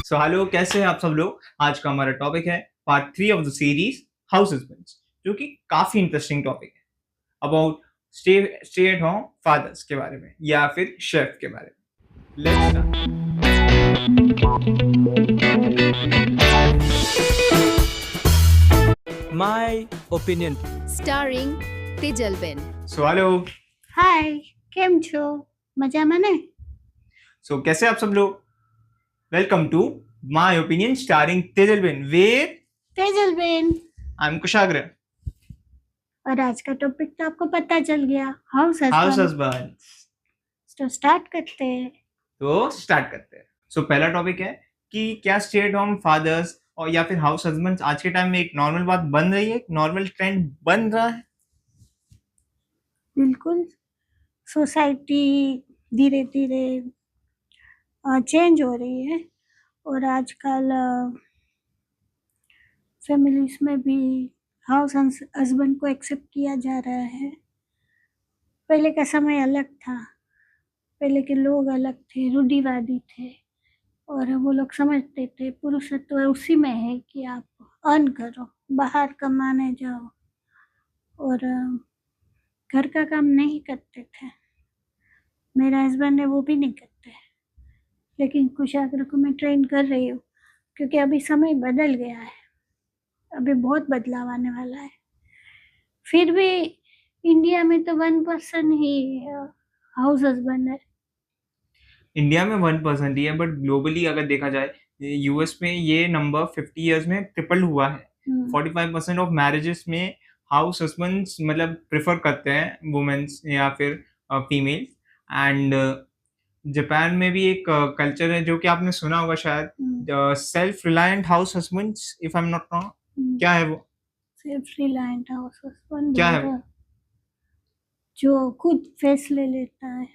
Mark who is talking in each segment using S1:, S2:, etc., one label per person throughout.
S1: So hello, कैसे हैं आप सब लोग। आज का हमारा टॉपिक है part 3 of the series house husbands, जो कि काफी इंटरेस्टिंग टॉपिक है about stay stay at home fathers के बारे में या फिर शेफ के बारे में। Let's start.
S2: My opinion.
S3: Starring Tejalben.
S1: So hello,
S4: hi, કેમ છો? મજામાં ને?
S1: सो कैसे आप सब लोग। Welcome to my opinion starring Tejalben with
S4: Tejalben.
S1: I am Kushagra.
S4: और आज का टॉपिक तो आपको पता चल गया, हाउस
S1: हाउस
S4: हस्बैंड।
S1: हस्बैंड।
S4: तो स्टार्ट करते हैं।
S1: तो स्टार्ट करते हैं। सो पहला टॉपिक है कि क्या स्टे एट होम फादर्स और या फिर हाउस हस्बैंड्स आज के टाइम में एक नॉर्मल बात बन रही है, एक नॉर्मल ट्रेंड बन रहा है।
S4: बिल्कुल, सोसाइटी धीरे धीरे चेंज हो रही है और आजकल फैमिलीज में भी हाउस हस्बैंड को एक्सेप्ट किया जा रहा है। पहले का समय अलग था, पहले के लोग अलग थे, रूढ़िवादी थे और वो लोग समझते थे पुरुषत्व उसी में है कि आप अर्न करो, बाहर कमाने जाओ और घर का काम नहीं करते थे। मेरा हस्बैंड है वो भी नहीं करते, लेकिन कुशाग्र को मैं ट्रेन कर रही हूँ क्योंकि अभी समय बदल गया है, अभी बहुत बदलाव आने वाला है। फिर भी इंडिया में तो 1% ही हाउस हस्बैंड है।
S1: इंडिया में 1% ही है, बट ग्लोबली अगर देखा जाए यूएस में ये नंबर 50 इयर्स में ट्रिपल हुआ है। 45% ऑफ मैरिजेस में हाउस हस्बैंड्स मतलब प्रेफर करते हैं वुमेन्स या फिर फीमेल। एंड जापान में भी एक कल्चर है जो कि आपने सुना होगा शायद, self reliant house husbands, if I am not wrong. क्या है वो?
S4: सेल्फ रिलायंट हाउस हस्बैंड
S1: क्या है वो?
S4: जो खुद फैसले लेता है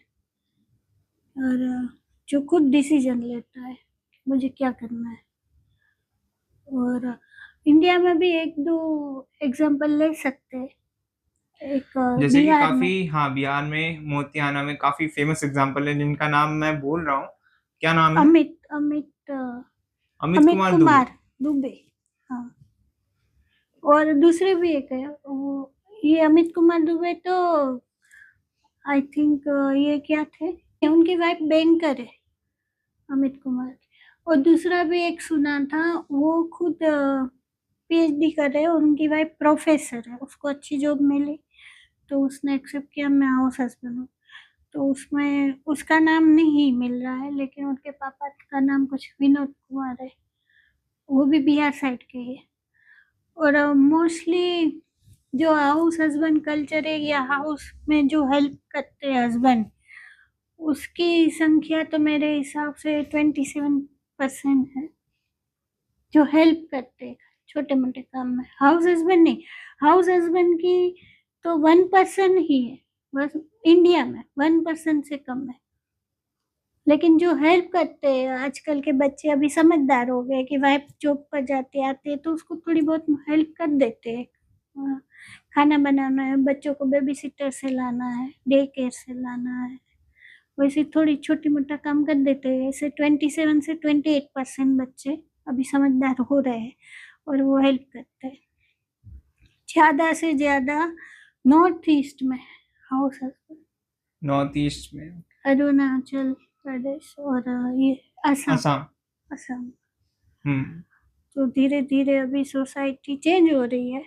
S4: और जो खुद डिसीजन लेता है कि मुझे क्या करना है। और इंडिया में भी एक दो एग्जांपल ले सकते हैं। एक
S1: जैसे कि
S4: बिहार
S1: काफी,
S4: में
S1: हाँ, बिहार में मोतिहाना में काफी फेमस एग्जांपल है जिनका नाम मैं भूल रहा हूँ। क्या नाम है?
S4: अमित
S1: अमित कुमार दुबे।
S4: कुमार दुबे। हाँ, और दूसरे भी एक है वो, ये अमित कुमार दुबे तो आई थिंक ये क्या थे, उनकी वाइफ बैंकर है अमित कुमार। और दूसरा भी एक सुना था, वो खुद पीएचडी कर रहे हैं और उनकी वाइफ प्रोफेसर है, उसको अच्छी जॉब मिली तो उसने एक्सेप्ट किया मैं हाउस हस्बैंड हूँ। तो उसमें उसका नाम नहीं मिल रहा है, लेकिन उनके पापा का नाम कुछ विनोद कुमार है, वो भी बिहार साइड के है। और मोस्टली जो हाउस हस्बैंड कल्चर है या हाउस में जो हेल्प करते हैं हस्बैंड, उसकी संख्या तो मेरे हिसाब से 27% है जो हेल्प करते हैं छोटे मोटे काम में। हाउस हस्बैंड नहीं, हाउस हस्बैंड की तो 1% ही है बस, इंडिया में 1% से कम है। लेकिन जो हेल्प करते हैं, आजकल के बच्चे अभी समझदार हो गए कि वाइफ जॉब पर जाते आते हैं तो उसको थोड़ी बहुत हेल्प कर देते हैं। खाना बनाना है, बच्चों को बेबी सिटर से लाना है, डे केयर से लाना है, वैसे थोड़ी छोटी मोटा काम कर देते हैं। ऐसे 27 से 28% बच्चे अभी समझदार हो रहे हैं और वो हेल्प करते हैं। ज़्यादा से ज़्यादा नॉर्थ ईस्ट में हाउस हस्बैंड,
S1: नॉर्थ ईस्ट में
S4: अरुणाचल प्रदेश और ये असम
S1: असम।
S4: तो धीरे धीरे अभी सोसाइटी चेंज हो रही है।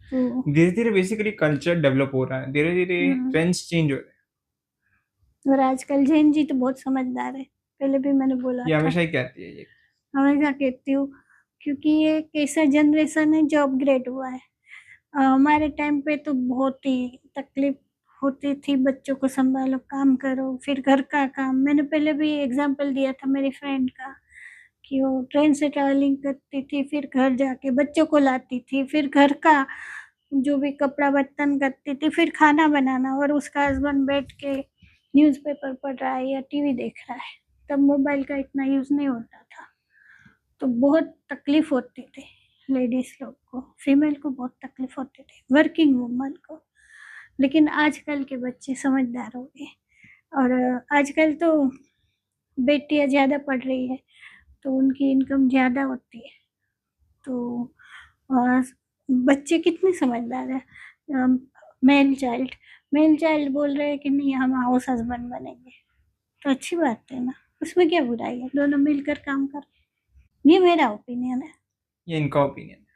S4: तो
S1: धीरे धीरे बेसिकली कल्चर डेवलप हो रहा है, धीरे धीरे ट्रेंड्स चेंज हो रहे हैं।
S4: और आजकल जैन जी तो बहुत समझदार है, पहले भी मैंने बोला
S1: ये
S4: था,
S1: हमेशा ही कहती है ये।
S4: हमेशा कहती हूँ, क्योंकि ये एक ऐसा जनरेशन है जो अपग्रेड हुआ है। हमारे टाइम पे तो बहुत ही तकलीफ होती थी, बच्चों को संभालो, काम करो, फिर घर का काम। मैंने पहले भी एग्जाम्पल दिया था मेरी फ्रेंड का कि वो ट्रेन से ट्रैवलिंग करती थी, फिर घर जाके बच्चों को लाती थी, फिर घर का जो भी कपड़ा बर्तन करती थी, फिर खाना बनाना, और उसका हस्बैंड बैठ के न्यूज़पेपर पढ़ रहा है या टीवी देख रहा है। तब मोबाइल का इतना यूज़ नहीं होता था, तो बहुत तकलीफ होती थी लेडीज लोग को, फीमेल को बहुत तकलीफ होती थी, वर्किंग वुमन को। लेकिन आजकल के बच्चे समझदार हो गए और आजकल तो बेटियां ज़्यादा पढ़ रही है, तो उनकी इनकम ज़्यादा होती है। तो बच्चे कितने समझदार है। मेल चाइल्ड बोल रहे हैं कि नहीं हम हाउस हस्बैंड बनेंगे, तो अच्छी बात है ना, उसमें क्या बुराई है, दोनों मिलकर काम कर। ये मेरा ओपिनियन है
S1: ये इनका ओपिनियन है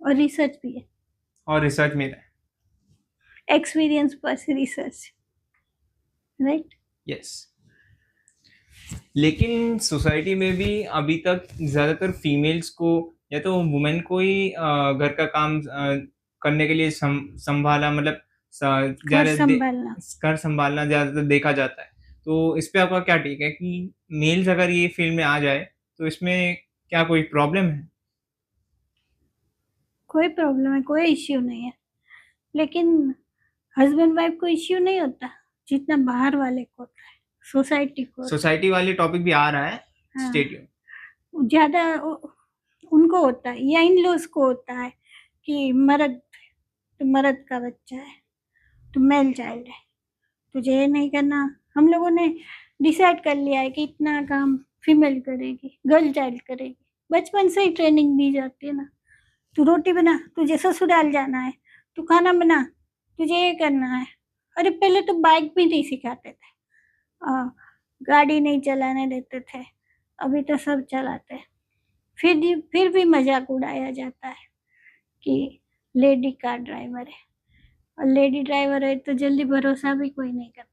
S4: और रिसर्च भी है,
S1: और रिसर्च मेरा है।
S4: एक्सपीरियंस पर रिसर्च, राइट।
S1: यस, लेकिन सोसाइटी में भी अभी तक ज़्यादातर फीमेल्स को या तो वुमेन को ही घर का काम करने के लिए संभाला, मतलब
S4: घर संभालना।
S1: घर संभालना ज़्यादातर देखा जाता है। तो इस पे आपका क्या टेक है कि मेल्स अगर ये फील्ड में आ जाए तो इसमें क्या कोई प्रॉब्लम है?
S4: कोई प्रॉब्लम है, कोई इश्यू नहीं है, लेकिन हस्बैंड वाइफ को इश्यू नहीं होता जितना बाहर वाले को होता है, सोसाइटी को होता
S1: सोसाइटी वाले टॉपिक भी आ रहा है,
S4: हाँ।
S1: स्टेडियम
S4: ज़्यादा उनको होता है या इन लॉज को होता है कि मर्द तो मर्द का बच्चा है, तो मेल चाइल्ड है, तुझे ये नहीं करना। हम लोगों ने डिसाइड कर लिया है कि इतना काम फीमेल करेगी, गर्ल चाइल्ड करेगी, बचपन से ही ट्रेनिंग दी जाती है ना। तू रोटी बना, तुझे ससुराल जाना है, तू खाना बना, तुझे ये करना है। अरे पहले तो बाइक भी नहीं सिखाते थे, गाड़ी नहीं चलाने देते थे, अभी तो सब चलाते हैं। फिर भी मजाक उड़ाया जाता है कि लेडी कार ड्राइवर है, और लेडी ड्राइवर है तो जल्दी भरोसा भी कोई नहीं करता।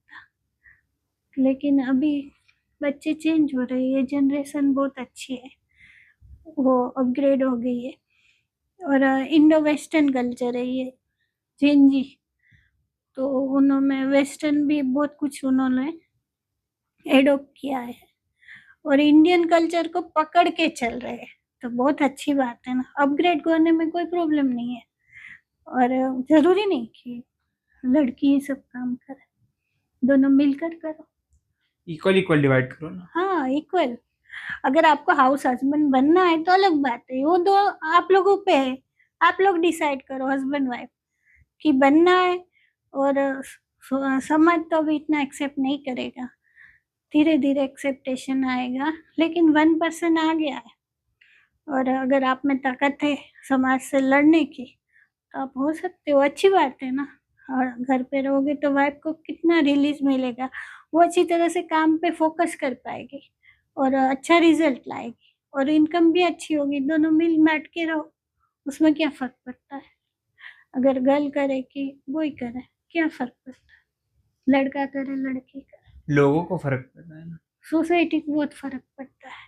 S4: लेकिन अभी बच्चे चेंज हो रहे हैं, ये जनरेशन बहुत अच्छी है, वो अपग्रेड हो गई है, और इंडो वेस्टर्न कल्चर है ये जेनजी, तो उन्होंने वेस्टर्न भी बहुत कुछ उन्होंने एडोप्ट किया है और इंडियन कल्चर को पकड़ के चल रहे हैं, तो बहुत अच्छी बात है ना। अपग्रेड करने में कोई प्रॉब्लम नहीं है, और जरूरी नहीं कि लड़की ये सब काम करे, दोनों मिलकर करो,
S1: इक्वल डिवाइड करो ना।
S4: हाँ इक्वल। अगर आपको हाउस हस्बैंड बनना है तो अलग बात है, वो दो आप लोगों पे है, आप लोग डिसाइड करो हस्बैंड वाइफ कि बनना है। और समाज तो अभी इतना एक्सेप्ट नहीं करेगा, धीरे धीरे एक्सेप्टेशन आएगा, लेकिन 1% आ गया है, और अगर आप में ताकत है समाज से लड़ने की तो आप हो सकते हो, अच्छी बात है ना। और घर पे रहोगे तो वाइफ को कितना रिलीज मिलेगा, वो अच्छी तरह से काम पे फोकस कर पाएगी और अच्छा रिजल्ट लाएगी, और इनकम भी अच्छी होगी, दोनों मिल बांट के रहो, उसमें क्या फर्क पड़ता है। अगर गर्ल करे कि बॉय करे, क्या फर्क पड़ता है, लड़का करे लड़की करे,
S1: लोगों को फर्क पड़ता है ना।
S4: सोसाइटी को बहुत फर्क पड़ता है।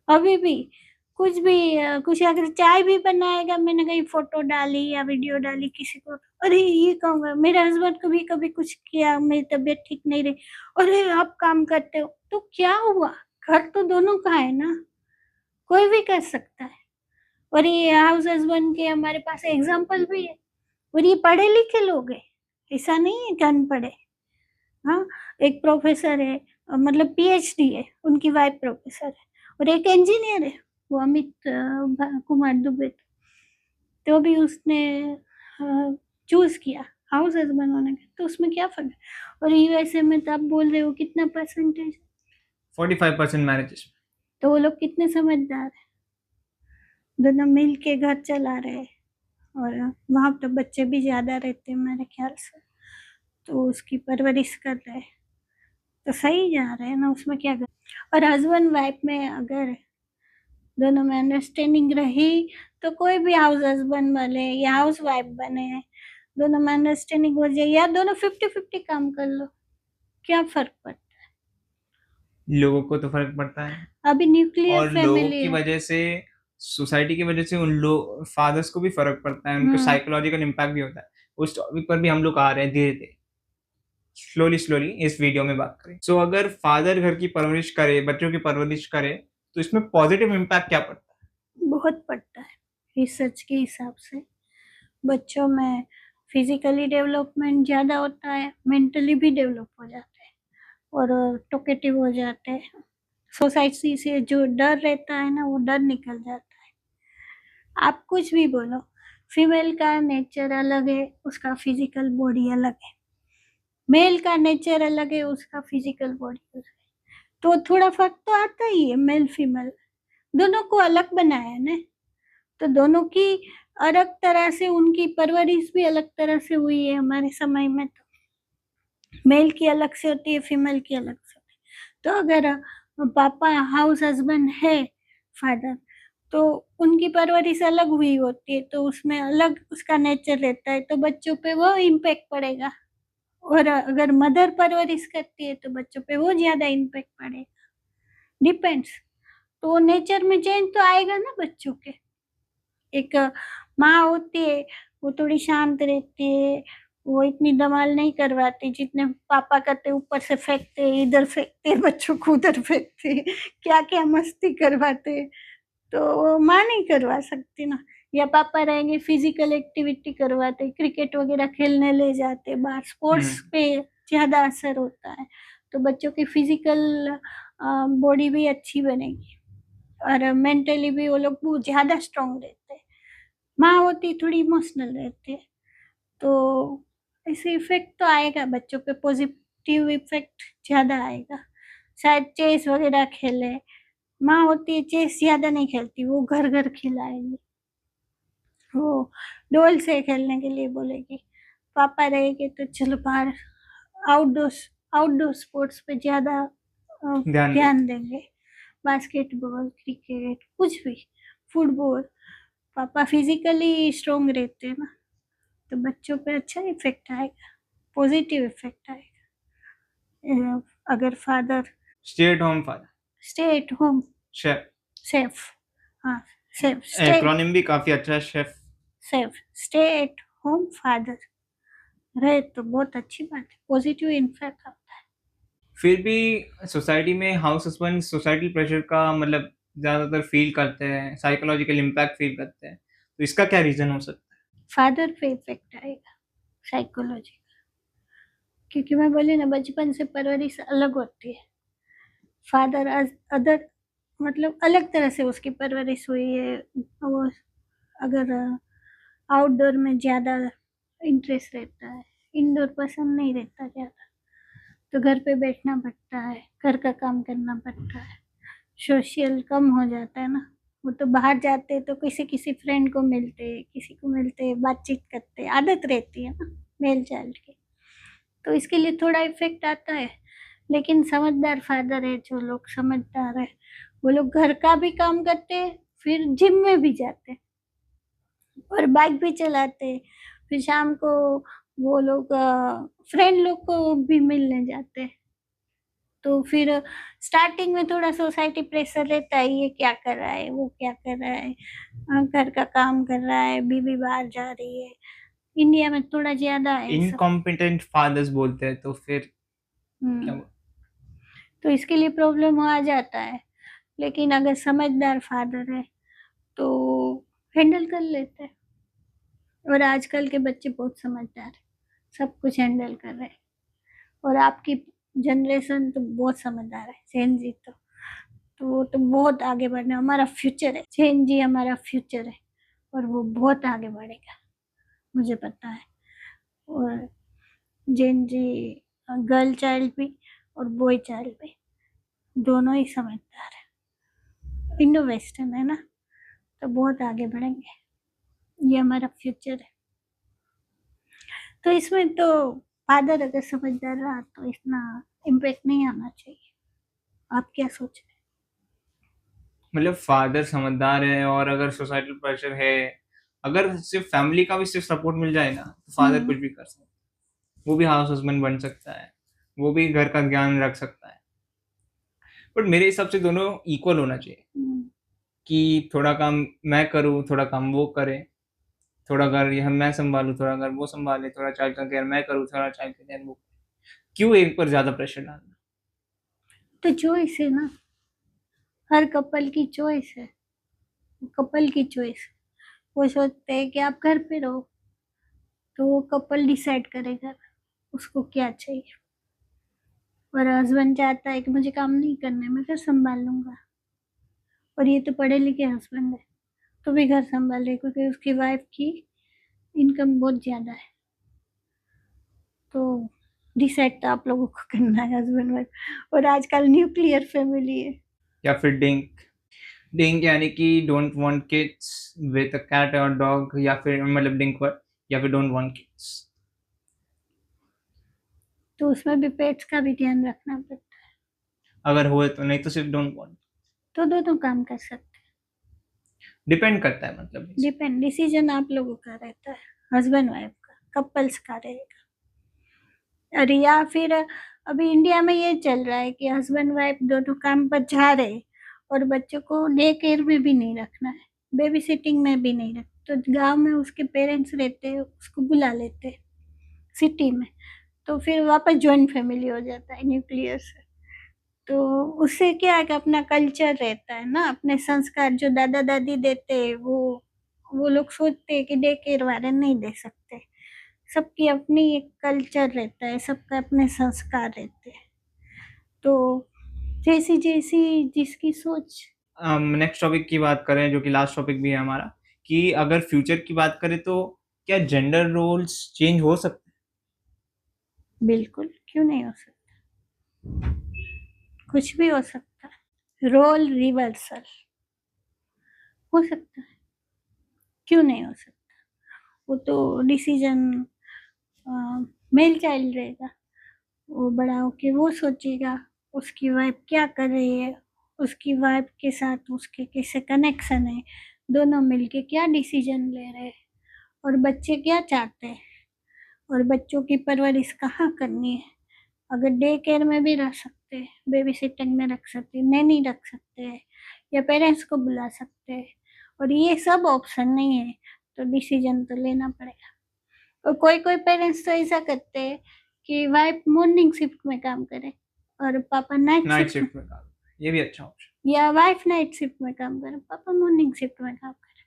S4: अभी भी कुछ भी कुछ अगर चाय भी बनाएगा, मैंने कहीं फोटो डाली या वीडियो डाली किसी को, अरे ये कहूँगा मेरे हस्बैंड को भी कभी कुछ किया, मेरी तबीयत ठीक नहीं रही, अरे आप काम करते हो, तो क्या हुआ, घर तो दोनों का है ना, कोई भी कर सकता है। और ये हाउस हस्बैंड के हमारे पास एग्जाम्पल भी है, और ये पढ़े लिखे लोग हैं, ऐसा नहीं है कि अनपढ़ है। हाँ, एक प्रोफेसर है, मतलब पीएचडी है, उनकी वाइफ प्रोफेसर है, और एक इंजीनियर है, वो अमित कुमार दुबे, तो भी उसने चूज किया हाउस हस्बैंड होने का, तो उसमें क्या फर्क है। और यूएसए में तो आप बोल रहे हो कितना परसेंटेज,
S1: 45% मैरिजेस।
S4: तो वो लोग कितने समझदार है, दोनों मिल के घर चला रहे हैं, और वहाँ तो बच्चे भी ज्यादा रहते हैं मेरे ख्याल से, तो उसकी परवरिश कर रहे हैं, तो सही जा रहे हैं ना, उसमें क्या कर। और हस्बैंड वाइफ में अगर दोनों में अंडरस्टैंडिंग रही तो कोई भी हाउस हस्बैंड बने या हाउस वाइफ बने, दोनों में अंडरस्टैंडिंग हो जाए, या दोनों 50-50 काम कर लो, क्या फर्क पड़ता है।
S1: लोगों को तो फर्क पड़ता है,
S4: अभी न्यूक्लियर
S1: और लोगों
S4: फैमिली
S1: की
S4: है,
S1: वजह से, सोसाइटी की वजह से उन लोग फादर्स को भी फर्क पड़ता है, उनको साइकोलॉजिकल इम्पैक्ट भी होता है। उस टॉपिक पर भी हम लोग आ रहे हैं धीरे धीरे, स्लोली इस वीडियो में बात करें। सो अगर फादर घर की परवरिश करे, बच्चों की परवरिश करे, तो इसमें पॉजिटिव इम्पैक्ट क्या पड़ता है?
S4: बहुत पड़ता है। रिसर्च के हिसाब से बच्चों में फिजिकली डेवलपमेंट ज़्यादा होता है, मेंटली भी डेवलप हो जाते हैं, और टॉकेटिव हो जाते हैं। सोसाइटी से जो डर रहता है ना, वो डर निकल जाता है। आप कुछ भी बोलो, फीमेल का नेचर अलग है, उसका फिजिकल बॉडी अलग है, मेल का नेचर अलग है, उसका फिजिकल बॉडी अलग है, तो थोड़ा फर्क तो आता ही है मेल फीमेल, दोनों को अलग बनाया ना, तो दोनों की अलग तरह से उनकी परवरिश भी अलग तरह से हुई है। हमारे समय में तो मेल की अलग से होती है, फीमेल की अलग से होती है। तो अगर पापा हाउस हस्बैंड है, फादर, तो उनकी परवरिश अलग हुई होती है, तो उसमें अलग उसका नेचर रहता है, तो बच्चों पे वो इम्पैक्ट पड़ेगा। और अगर मदर परवरिश करती है तो बच्चों पे वो ज्यादा इम्पैक्ट पड़ेगा, डिपेंड्स। तो नेचर में चेंज तो आएगा ना बच्चों के। एक माँ होती है, वो थोड़ी शांत रहती है, वो इतनी धमाल नहीं करवाती जितने पापा करते, ऊपर से फेंकते, इधर फेंकते, बच्चों को उधर फेंकते, क्या क्या मस्ती करवाते, तो माँ नहीं करवा सकती ना। या पापा रहेंगे, फिजिकल एक्टिविटी करवाते, क्रिकेट वगैरह खेलने ले जाते बाहर, स्पोर्ट्स पे ज्यादा असर होता है, तो बच्चों की फिजिकल बॉडी भी अच्छी बनेगी और मेंटली भी वो लोग बहुत ज्यादा स्ट्रांग रहते हैं। माँ होती थोड़ी इमोशनल रहती है, तो ऐसे इफेक्ट तो आएगा बच्चों पे, पॉजिटिव इफेक्ट ज्यादा आएगा। शायद चेस वगैरह खेले, माँ होती है चेस ज्यादा नहीं खेलती, वो घर घर खिलाएगी, वो डोल से खेलने के लिए बोलेगी। पापा रहेंगे तो चलो बाहर आउटडोर आउटडोर स्पोर्ट्स पे ज्यादा ध्यान देंगे, बास्केटबॉल, क्रिकेट, कुछ भी, फुटबॉल। पापा फिजिकली स्ट्रांग रहते हैं ना, तो बच्चों पे अच्छा इफेक्ट आएगा, पॉजिटिव इफेक्ट आएगा। अगर father
S1: stay at home father,
S4: stay at home,
S1: chef,
S4: safe, हाँ सेफ,
S1: एक्रोनिम भी काफी अच्छा है, chef.
S4: Safe, stay at home father रहे तो बहुत अच्छी बात है, पॉजिटिव इम्पैक्ट आता है।
S1: फिर भी सोसाइटी में हाउस हस्बैंड सोसाइटल प्रेशर का मतलब ज्यादातर फील करते हैं, साइकोलॉजिकल इम्पैक्ट फील करते हैं, तो इसका क्या रीजन हो सकता है?
S4: फादर पे इफेक्ट आएगा साइकोलॉजी, क्योंकि मैं बोली ना, बचपन से परवरिश अलग होती है। फादर अदर मतलब अलग तरह से उसकी परवरिश हुई है, वो अगर आउटडोर में ज्यादा इंटरेस्ट रहता है, इंडोर पसंद नहीं रहता ज्यादा, तो घर पे बैठना पड़ता है, घर का काम करना पड़ता है, सोशल कम हो जाता है ना। वो तो बाहर जाते तो किसी किसी फ्रेंड को मिलते, किसी को मिलते, बातचीत करते, आदत रहती है ना मेल चाइल्ड की, तो इसके लिए थोड़ा इफेक्ट आता है। लेकिन समझदार फादर है, जो लोग समझदार है, वो लोग घर का भी काम करते हैं, फिर जिम में भी जाते हैं और बाइक भी चलाते हैं, फिर शाम को वो लोग फ्रेंड लोग को भी मिलने जाते हैं। तो फिर स्टार्टिंग में थोड़ा सोसाइटी प्रेशर रहता है, ये क्या कर रहा है, वो क्या कर रहा है, घर का काम कर रहा है, बीवी बाहर जा रही है। इंडिया में थोड़ा ज्यादा है सब।
S1: इनकॉम्पिटेंट फादर्स बोलते हैं, तो फिर क्या
S4: हम्म, तो इसके लिए प्रॉब्लम आ जाता है। लेकिन अगर समझदार फादर है तो हैंडल कर लेते हैं, और आजकल के बच्चे बहुत समझदार है, सब कुछ हैंडल कर रहे हैं। और आपकी जनरेशन तो बहुत समझदार है, जेन जी तो वो तो बहुत आगे बढ़ना, हमारा फ्यूचर है, जेन जी हमारा फ्यूचर है, और वो बहुत आगे बढ़ेगा, मुझे पता है। और जेन जी गर्ल चाइल्ड भी और बॉय चाइल्ड भी दोनों ही समझदार है, इंडो वेस्टर्न है ना, तो बहुत आगे बढ़ेंगे, ये हमारा फ्यूचर है। तो इसमें तो फादर अगर समझदार रहा तो इतना इम्पैक्ट नहीं आना चाहिए। आप क्या सोच रहे
S1: मतलब फादर समझदार है, और अगर सोसाइटल प्रेशर है, अगर सिर्फ फैमिली का भी सिर्फ सपोर्ट मिल जाए ना, तो फादर कुछ भी कर सकता है, वो भी हाउस हस्बैंड बन सकता है, वो भी घर का ज्ञान रख सकता है। बट मेरे हिसाब से दोनों इक्वल होना चाहिए,
S4: हैं?
S1: कि थोड़ा काम मैं करूँ, थोड़ा काम वो करे, थोड़ा घर यह मैं संभालूं, थोड़ा घर वो संभाले, थोड़ा चाइल्ड का केयर मैं करूँ, थोड़ा चाइल्ड का केयर वो करे। क्यों एक पर ज्यादा प्रेशर डालना?
S4: तो चॉइस है ना, हर कपल की चॉइस है, कपल की चॉइस। वो सोचते हैं कि आप घर पे रहो, तो वो कपल डिसाइड करेगा उसको क्या चाहिए। और हस्बैंड चाहता है कि मुझे काम नहीं करना है, मैं घर संभाल लूंगा, और ये तो पढ़े लिखे हस्बैंड है, तो भी घर संभाल रहे, क्योंकि उसकी वाइफ की इनकम बहुत ज्यादा है। तो डिसाइड तो आप लोगों को करना है, हस्बैंड वाइफ, और आजकल न्यूक्लियर फैमिली है।
S1: या फिर डिंक? डिंक यानी कि don't want kids with a cat और डॉग, या फिर मतलब डिंक वर्ड, या फिर डोंट वांट किड्स।
S4: तो उसमें भी पेट्स का भी ध्यान रखना पड़ता है।
S1: अगर हुए तो, नहीं तो सिर्फ डोंट वांट।
S4: तो दोनों काम कर सकते
S1: डिपेंड करता है मतलब।
S4: हैं। डिपेंड, डिसीजन आप लोगों का रहता है, हस्बैंड वाइफ का, कपल्स का रहेगा। और या फिर अभी इंडिया में ये चल रहा है कि हस्बैंड वाइफ दोनों काम पर जा रहे और बच्चों को डे केयर में भी नहीं रखना है, बेबी सिटिंग में भी नहीं रख, तो गांव में उसके पेरेंट्स रहते हैं, उसको बुला लेते हैं सिटी में, तो फिर वापस जॉइंट फैमिली हो जाता है न्यूक्लियर से। तो उससे क्या है कि अपना कल्चर रहता है ना, अपने संस्कार जो दादा दादी देते हैं वो लोग सोचते हैं कि डे केयर वाले नहीं दे सकते। सबकी अपनी एक कल्चर रहता है, सबका अपने संस्कार रहते हैं। तो जैसी जैसी जिसकी सोच।
S1: नेक्स्ट टॉपिक की बात करें, जो कि लास्ट टॉपिक भी है हमारा, कि अगर फ्यूचर की बात करें तो क्या जेंडर रोल्स चेंज हो सकते
S4: बिल्कुल, क्यों नहीं हो सकता, कुछ भी हो सकता है, रोल रिवर्सल हो सकता है, क्यों नहीं हो सकता। वो तो डिसीजन मेल चाइल्ड रहेगा, वो बड़ा होके वो सोचेगा उसकी वाइफ क्या कर रही है, उसकी वाइफ के साथ उसके कैसे कनेक्शन है, दोनों मिलके क्या डिसीजन ले रहे हैं, और बच्चे क्या चाहते हैं, और बच्चों की परवरिश कहाँ करनी है। अगर डे केयर में भी रख सकते हैं, बेबी सिटिंग में रख सकते हैं, नैनी रख सकते हैं, या पेरेंट्स को बुला सकते हैं, और ये सब ऑप्शन नहीं है, तो डिसीजन तो लेना पड़ेगा। और कोई कोई पेरेंट्स तो ऐसा करते हैं कि वाइफ मॉर्निंग शिफ्ट में काम करे और पापा नाइट
S1: नाइट
S4: शिफ्ट
S1: शिफ्ट में काम, ये भी अच्छा ऑप्शन।
S4: या वाइफ नाइट शिफ्ट में काम करे, पापा मॉर्निंग शिफ्ट में काम करे,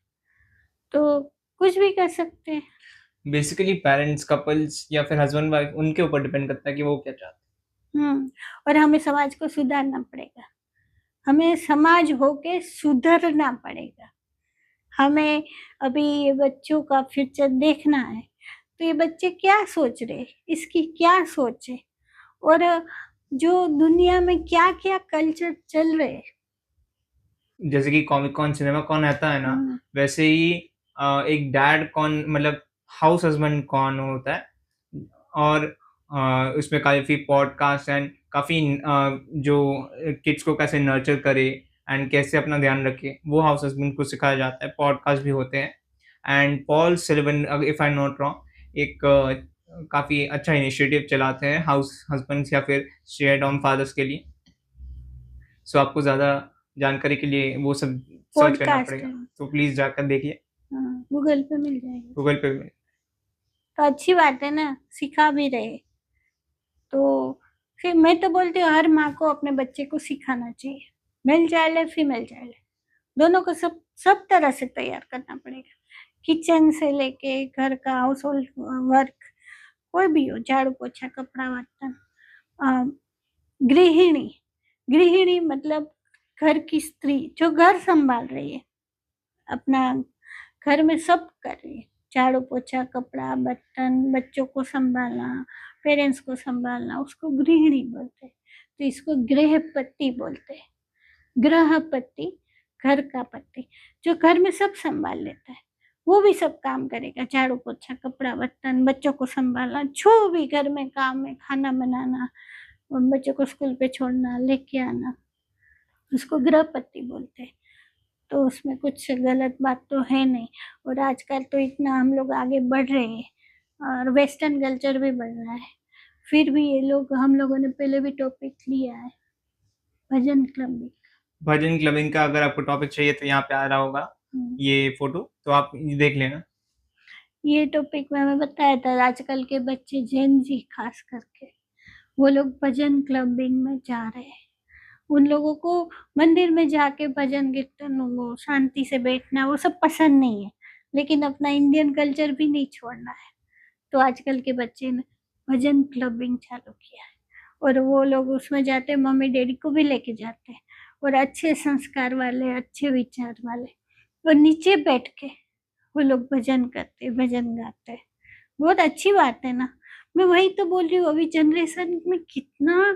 S4: तो कुछ भी कर सकते हैं।
S1: बेसिकली पेरेंट्स, कपल्स या फिर हस्बैंड वाइफ, उनके ऊपर डिपेंड करता है कि वो क्या चाहते
S4: और हमें समाज को सुधारना पड़ेगा, हमें समाज होके सुधरना पड़ेगा। हमें अभी ये बच्चों का फ्यूचर देखना है, तो ये बच्चे क्या सोच रहे, इसकी क्या सोच है, और जो दुनिया में क्या क्या कल्चर चल रहे हैं।
S1: हैं। जैसे कि कॉमिक कॉन, सिनेमा कॉन आता है ना, वैसे ही एक डैड कॉन, मतलब हाउस हस्बैंड कॉन होता है, और उसमें काफ़ी पॉडकास्ट एंड काफ़ी जो किड्स को कैसे नर्चर करे एंड कैसे अपना ध्यान रखे, वो हाउस हस्बैंड को सिखाया जाता है। पॉडकास्ट भी होते हैं। And Paul Silvan, if I not wrong, एक काफ़ी अच्छा इनिशिएटिव चलाते हैं हाउस हस्बैंड्स या फिर स्टे एट होम फादर्स के लिए। सो आपको ज़्यादा जानकारी के लिए वो सब सर्च करना
S4: पॉडकास्ट
S1: पड़ेगा, तो प्लीज़ जाकर देखिए,
S4: गूगल पे मिल जाएगा।
S1: गूगल पे में।
S4: तो अच्छी बात है ना, सिखा भी रहे। तो फिर मैं तो बोलती हूँ हर माँ को अपने बच्चे को सिखाना चाहिए, मेल चाइल्ड है फीमेल चाइल्ड है, दोनों को सब सब तरह से तैयार करना पड़ेगा, किचन से लेके घर का हाउस होल्ड वर्क, कोई भी हो, झाड़ू पोछा कपड़ा बर्तन। गृहिणी, गृहिणी मतलब घर की स्त्री जो घर संभाल रही है, अपना घर में सब कर रही है, झाड़ू पोछा कपड़ा बर्तन, बच्चों को संभालना, पेरेंट्स को संभालना, उसको गृहिणी बोलते हैं। तो इसको गृहपति बोलते हैं। गृहपति घर का पति, जो घर में सब संभाल लेता है, वो भी सब काम करेगा, झाड़ू पोछा कपड़ा बर्तन, बच्चों को संभालना, जो भी घर में काम है, खाना बनाना, बच्चों को स्कूल पे छोड़ना लेके आना, उसको गृहपति बोलते हैं। तो उसमें कुछ गलत बात तो है नहीं। और आजकल तो इतना हम लोग आगे बढ़ रहे हैं और वेस्टर्न कल्चर भी बढ़ रहा है, फिर भी ये लोग, हम लोगों ने पहले भी टॉपिक लिया है भजन क्लबिंग।
S1: भजन क्लबिंग का अगर आपको टॉपिक चाहिए तो यहाँ पे आ रहा होगा ये फोटो, तो आप देख लेना।
S4: ये टॉपिक में मैं बताया था, आजकल के बच्चे जेन जी खास करके, वो लोग भजन क्लबिंग में जा रहे हैं। उन लोगों को मंदिर में जाके भजन कीर्तन, वो शांति से बैठना, वो सब पसंद नहीं है, लेकिन अपना इंडियन कल्चर भी नहीं छोड़ना है। तो आजकल के बच्चे ने भजन क्लबिंग चालू किया है, और वो लोग उसमें जाते, मम्मी डैडी को भी लेके जाते हैं, और अच्छे संस्कार वाले, अच्छे विचार वाले, और नीचे बैठ के वो लोग भजन करते, भजन गाते हैं। बहुत अच्छी बात है ना। मैं वही तो बोल रही हूँ, अभी जनरेशन में कितना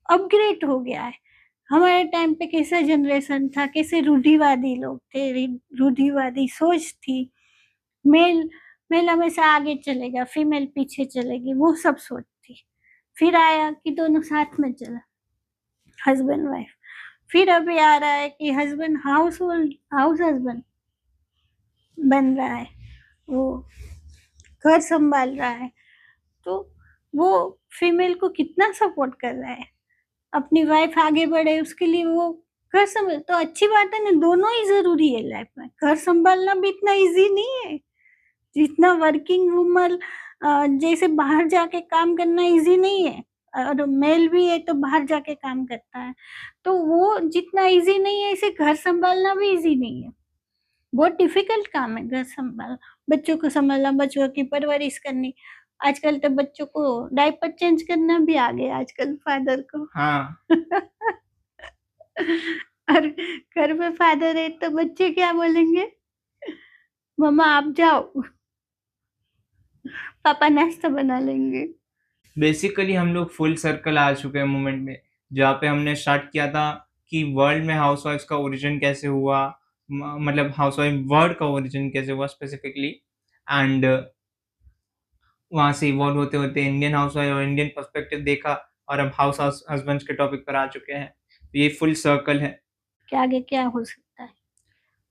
S4: अपग्रेड हो गया है। हमारे टाइम पे कैसा जनरेशन था, कैसे रूढ़िवादी लोग थे, रूढ़िवादी सोच थी। मेल मेल हमेशा आगे चलेगा, फीमेल पीछे चलेगी, वो सब सोच थी। फिर आया कि दोनों साथ में चला, हस्बैंड वाइफ। फिर अभी आ रहा है कि हस्बैंड हाउस हस्बैंड बन रहा है, वो घर संभाल रहा है। तो वो फीमेल को कितना सपोर्ट कर रहा है, अपनी वाइफ आगे बढ़े उसके लिए वो घर संभाल। तो अच्छी बात है ना, दोनों ही जरूरी है लाइफ में। घर संभालना भी इतना इजी नहीं है जितना वर्किंग वुमन जैसे बाहर जाके काम करना इजी नहीं है। और मेल भी है तो बाहर जाके काम करता है, तो वो जितना इजी नहीं है, इसे घर संभालना भी इजी नहीं है। बहुत डिफिकल्ट काम है घर संभालना, बच्चों को संभालना, बच्चों की परवरिश करनी। आजकल तो बच्चों को डायपर चेंज करना भी आ गया आजकल फादर को।
S1: हाँ
S4: और घर में फादर है तो बच्चे क्या बोलेंगे, मम्मा आप जाओ, पापा नाश्ता बना लेंगे।
S1: बेसिकली हम लोग फुल सर्कल आ चुके हैं मोमेंट में, जहाँ पे हमने स्टार्ट किया था कि वर्ल्ड में हाउसवाइफ्स का ओरिजिन कैसे हुआ, मतलब हाउसवाइफ वर्ड का ओरिजिन कैसे हुआ स्पेसिफिकली, एंड वहाँ से इवॉल्व होते होते इंडियन हाउसवाइफ और इंडियन पर्सपेक्टिव देखा, और अब हाउस हस्बैंड्स के टॉपिक पर आ चुके हैं। तो ये फुल सर्कल है।
S4: कि आगे क्या हो सकता है।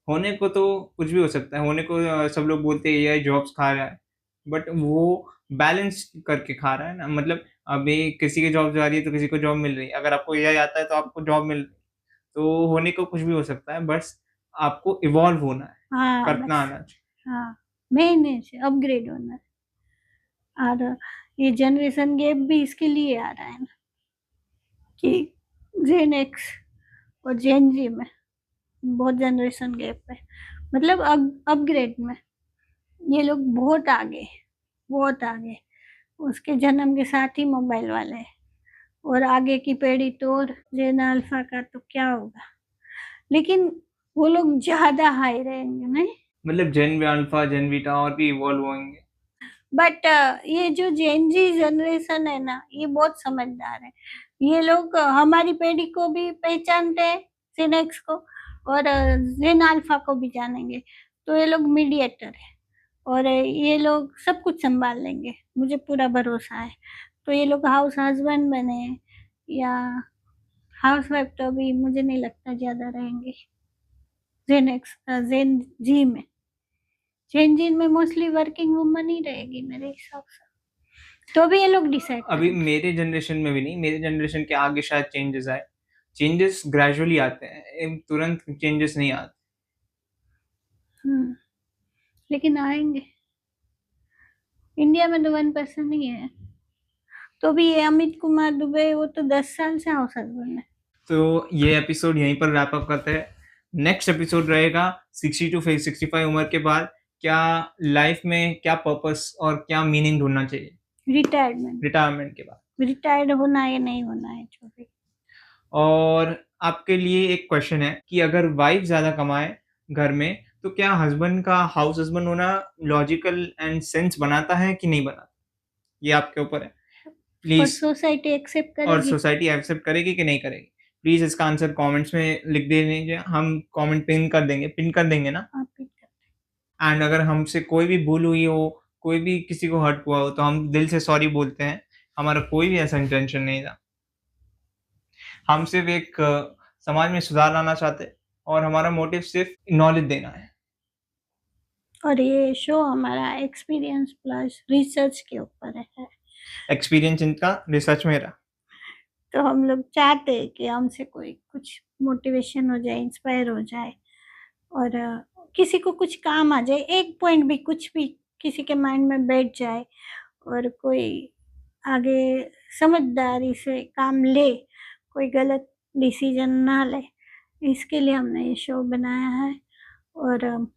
S1: होने को तो कुछ भी हो सकता है, होने को सब लोग बोलते हैं एआई जॉब्स खा रहा है, बट वो बैलेंस करके खा रहा है ना। मतलब अभी किसी की जॉब जा रही है तो किसी को जॉब मिल रही है, अगर आपको एआई आता है तो आपको जॉब मिल रही है। तो होने को कुछ भी हो सकता है, बस आपको इवॉल्व होना है,
S4: हाँ
S1: करना
S4: बस,
S1: आना चाहिए।
S4: हाँ मेन है अपग्रेड होना है। और ये जनरेशन गैप भी इसके लिए आ रहा है ना, कि जेन एक्स और जेन जी में बहुत जनरेशन गैप है। मतलब अपग्रेड में ये लोग बहुत आगे, बहुत आगे। उसके जन्म के साथ ही मोबाइल वाले हैं। और आगे की पीढ़ी तो और जेन अल्फा का तो क्या होगा, लेकिन वो लोग ज्यादा हाई रहेंगे नहीं।
S1: मतलब जेन अल्फा जेन बीटा और भी इवॉल्व होंगे।
S4: बट ये जो जेन जी जनरेशन है ना, ये बहुत समझदार है। ये लोग हमारी पीढ़ी को भी पहचानते हैं, जेन एक्स को, और जेन अल्फा को भी जानेंगे। तो ये लोग मीडिएटर है, और ये लोग सब कुछ संभाल लेंगे, मुझे पूरा भरोसा है। तो ये लोग हाउस हस्बैंड बने या हाउस वाइफ तो अभी मुझे नहीं लगता ज्यादा रहेंगे जेन एक्स जेन जी में। जेन जी में मोस्टली वर्किंग वुमन ही रहेगी मेरे हिसाब से। तो भी ये लोग डिसाइड
S1: अभी मेरे जनरेशन में भी नहीं, मेरे जनरेशन के आगे शायद चेंजेस आए। चेंजेस ग्रेजुअली आते हैं, तुरंत चेंजेस नहीं आते।
S4: लेकिन आएंगे। इंडिया में तो 1% ही है। तो भी ये अमित कुमार दुबे, वो तो 10 साल से हाउस हस्बैंड है।
S1: तो ये एपिसोड यहीं पर रैप अप करते हैं। नेक्स्ट एपिसोड रहेगा 60 to 65 उम्र के बाद क्या लाइफ में क्या पर्पस और क्या मीनिंग ढूंढना चाहिए रिटायरमेंट के बाद।
S4: रिटायर्ड होना है या नहीं होना है, जो भी।
S1: और आपके लिए एक क्वेश्चन है कि अगर वाइफ ज्यादा कमाए घर में तो क्या हस्बैंड का हाउस हस्बैंड होना लॉजिकल एंड सेंस बनाता है कि नहीं बनाता, ये आपके ऊपर है।
S4: और
S1: प्लीज,
S4: सोसाइटी एक्सेप्ट
S1: और
S4: करेगी।
S1: सोसाइटी एक्सेप्ट करेगी कि नहीं करेगी, प्लीज इसका आंसर कमेंट्स में लिख दे दीजिए। हम कमेंट पिन कर देंगे ना।
S4: आप pick कर।
S1: एंड अगर हमसे कोई भी भूल हुई हो, कोई भी किसी को हर्ट हुआ हो, तो हम दिल से सॉरी बोलते हैं। हमारा कोई भी ऐसा इंटेंशन नहीं था। हम सिर्फ एक समाज में सुधार लाना चाहते हैं, और हमारा मोटिव सिर्फ नॉलेज देना है।
S4: और ये शो हमारा एक्सपीरियंस प्लस रिसर्च के ऊपर है।
S1: एक्सपीरियंस इनका, रिसर्च मेरा।
S4: तो हम लोग चाहते हैं कि हमसे कोई कुछ मोटिवेशन हो जाए, इंस्पायर हो जाए, और किसी को कुछ काम आ जाए, एक पॉइंट भी कुछ भी किसी के माइंड में बैठ जाए, और कोई आगे समझदारी से काम ले, कोई गलत डिसीजन ना ले। इसके लिए हमने ये शो बनाया है। और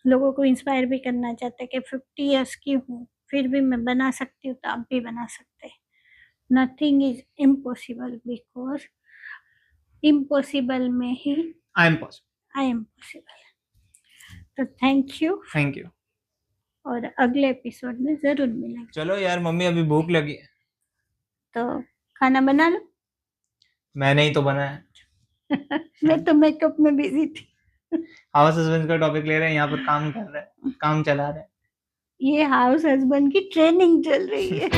S4: लोगों को इंस्पायर भी करना चाहते हैं कि 50 इयर्स की हूँ फिर भी मैं बना सकती हूँ, तो आप भी बना सकते हैं। Nothing is impossible, because impossible में ही
S1: I am possible.
S4: I am possible. तो थैंक यू, और अगले एपिसोड में जरूर मिलेंगे।
S1: चलो यार, मम्मी अभी भूख लगी है।
S4: तो खाना बना लो।
S1: मैंने ही तो बनाया है।
S4: मैं तो मेकअप में बिजी थी।
S1: हाउस हस्बैंड का टॉपिक ले रहे हैं, यहाँ पर काम कर रहे हैं, काम चला रहे हैं।
S4: ये हाउस हस्बैंड की ट्रेनिंग चल रही है।